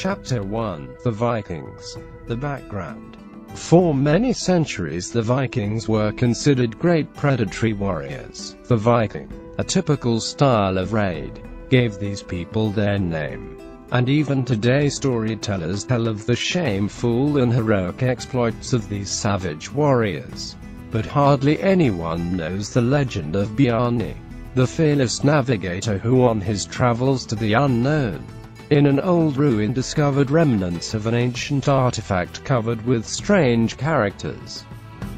Chapter 1: The Vikings. The background. For many centuries the Vikings were considered great predatory warriors. The Viking, a typical style of raid, gave these people their name. And even today storytellers tell of the shameful and heroic exploits of these savage warriors. But hardly anyone knows the legend of Bjarni, the fearless navigator who on his travels to the unknown, in an old ruin discovered remnants of an ancient artifact covered with strange characters.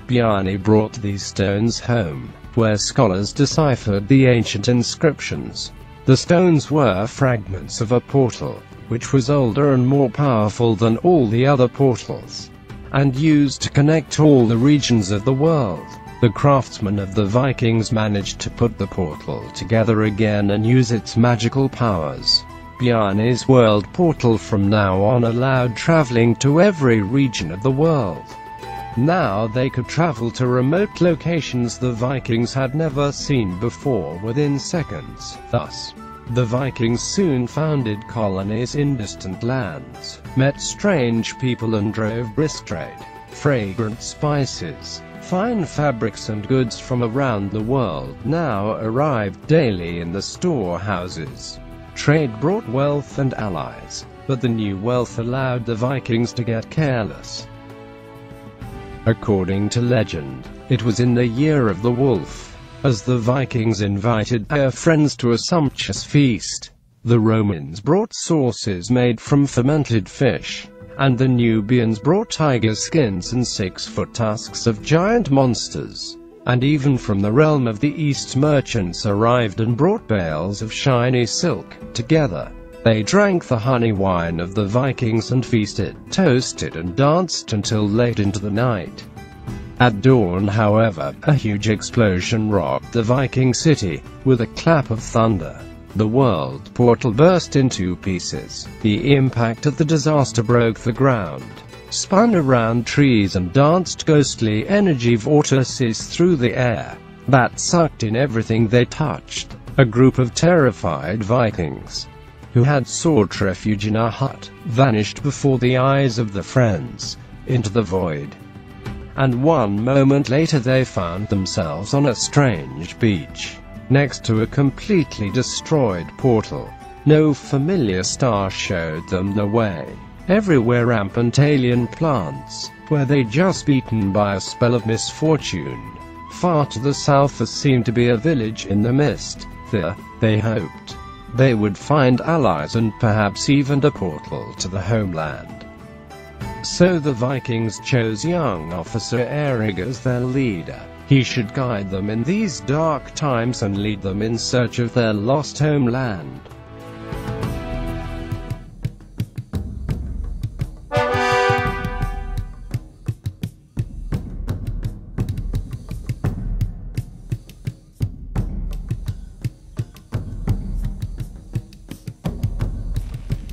Bjarni brought these stones home, where scholars deciphered the ancient inscriptions. The stones were fragments of a portal, which was older and more powerful than all the other portals, and used to connect all the regions of the world. The craftsmen of the Vikings managed to put the portal together again and use its magical powers. Bjarni's world portal from now on allowed traveling to every region of the world. Now they could travel to remote locations the Vikings had never seen before within seconds. Thus, the Vikings soon founded colonies in distant lands, met strange people and drove brisk trade. Fragrant spices, fine fabrics and goods from around the world now arrived daily in the storehouses. Trade brought wealth and allies, but the new wealth allowed the Vikings to get careless. According to legend, it was in the year of the wolf, as the Vikings invited their friends to a sumptuous feast. The Romans brought sauces made from fermented fish, and the Nubians brought tiger skins and 6-foot tusks of giant monsters. And even from the realm of the East merchants arrived and brought bales of shiny silk. Together, they drank the honey wine of the Vikings and feasted, toasted and danced until late into the night. At dawn, however, a huge explosion rocked the Viking city. With a clap of thunder, the world portal burst in two pieces. The impact of the disaster broke the ground, spun around trees and danced ghostly energy vortices through the air that sucked in everything they touched. A group of terrified Vikings, who had sought refuge in a hut, vanished before the eyes of the friends, into the void. And one moment later they found themselves on a strange beach, next to a completely destroyed portal. No familiar star showed them the way. Everywhere rampant alien plants, were they just beaten by a spell of misfortune. Far to the south there seemed to be a village in the mist. There, they hoped, they would find allies and perhaps even a portal to the homeland. So the Vikings chose young officer Erik as their leader. He should guide them in these dark times and lead them in search of their lost homeland.